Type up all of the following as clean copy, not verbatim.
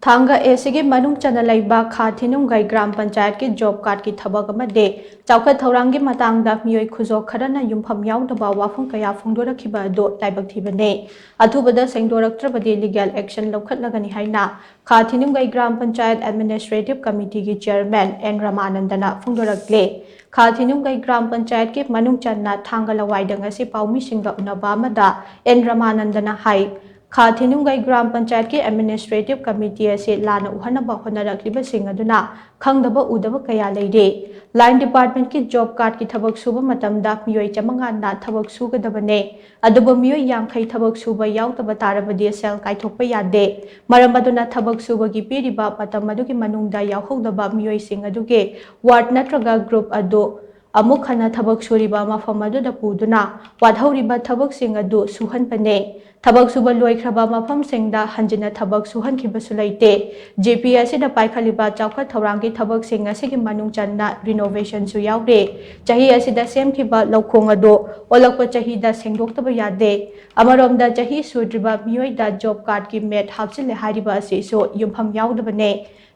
थांगा एसिगे मनुंग चना लैबा खा थिनुंगै ग्राम पंचायत के जॉब कार्ड की थबक अमदे चौखट थौरांगी मतांगदा मियोय खुजो खरना युमफम याउदबा वाफम कया फोंदोरखिबा दो लाइबक थिबने अथुबदा सेंदोरक्त्रबदे लीगल एक्शन लौखटलगनी हाइना खा थिनुंगै ग्राम पंचायत एडमिनिस्ट्रेटिव कमिटी की चेयरमैन एन रामानंदना फोंदोरक्ले खा थिनुंगै ग्राम पंचायत के मनुंग चना थांगा लवाइदंग असे पाउमीसिंगा उनबा अमदा एन रामानंदना हाई खा थिनुंगै ग्राम पंचायत के एडमिनिस्ट्रेटिव कमिटी से लाना उहनबा होनरक्लिबसिंग अदुना खंगदबा उदबा कया लेरे लाइन डिपार्टमेंट की जॉब कार्ड की थबक सुबा मतमदा मियोय चमंगाना थबक सुगदबने अदुबा मियोय यांखै थबक सुबा याउतबा तारबदि सेल काइथोकपा यादे मरम अदुना थबक सुबगी पीरिबा मतम अदुगी मनुंगदा याउहौदबा मियोय सिंग अदुगे वार्ड नत्रगा ग्रुप अदु अमुक हना थबक सुरिबा मफम अदुदा पुदुना वाधौरिबा थबक सिंग अदु सुहनपने थबक सुबा लोइख्रबा मफम सिंगदा हंजिना थबक सुहनखिबसु लैते जेपीएससी दा पाइखलिबा चौखट थौरांगी थबक सिंग असिगी मनुंग चन्ना रिनोवेशन सु याउरे चही असिदा सेमखिबा लौखोंग अदो ओलकपा चहीदा सेंगदोक्तबा यादे अमरोमदा चही सुद्रिबा मियोयदा जॉब कार्ड की मेट हापसिले हारिबा असिसो युमफम याउदबने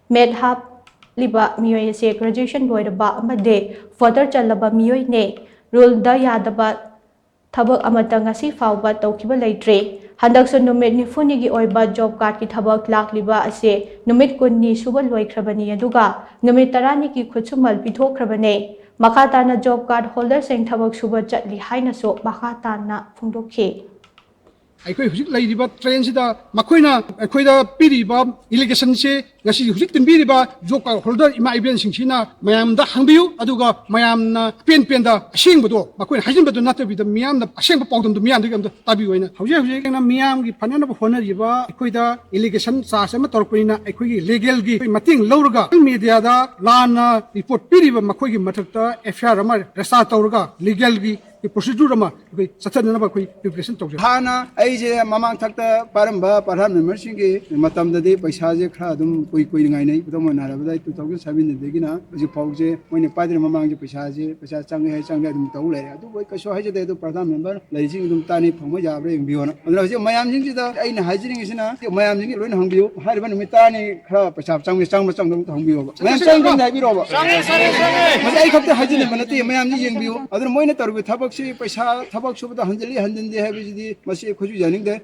मेट हाप लिबा मियोय से ग्रेजुएशन लोइरबा अमदे फर्दर चलबा मियोय ने रूल दा यादबा थबक अमतंग असि फाउबा तौखिबा लैत्रे हंदकसु नुमित निफुनिगी ओइबा जॉब कार्ड की थबक लाक्लिबा असे नुमित कुन्नी सुबा लोइख्रबनी अदुगा नुमित 10 की खुदसुमल पिथोख्रबने मखाताना जॉब कार्ड होल्डर सिंग थबक सुबा चटली हाइनसो मखाताना फुंदोखे अखोई हुजिक लैरिबा ट्रेन सिदा मखोइना अखोइदा पीरिबा इलेक्शन से ngasi huzik tinbiriba job card holder ima ibn singsina mayamda hangbiu aduga mayamna pen da asingbudo makoin hajinbadu natbida miyamna asengba pawdum miyam digam tabi oina hauji na miyam gi phanana honariba akoida allegation charge ama torpoina akoi legal gi mating lawruga media da lana report piriba makoi gi mathakta FIR ama resta tawruga legal gi procedure ama koi sathanana ba koi preparation tawje hana aije mamang thakta paramba parham member singi matam da de paisa je khra dum koi ngai nei budom na ra badai 2007 de gina ji pauje moine padre mamang je paisa changai hai changai dum taw le adu koi kaso hai je de pradhan member lai jing dum tani phangma jabre ing biona adra je mayam jing ji da aina haijiring isina mayam jing loin hang bio har ban mi tani khra paisa chang dum hang bio mayam chang dum dai biro ba ma ai khapte haijine manati mayam ji jing bio adra moine tarbi thabak si paisa thabak subda hanjali hanjin de hai bi ji masi khoju janing de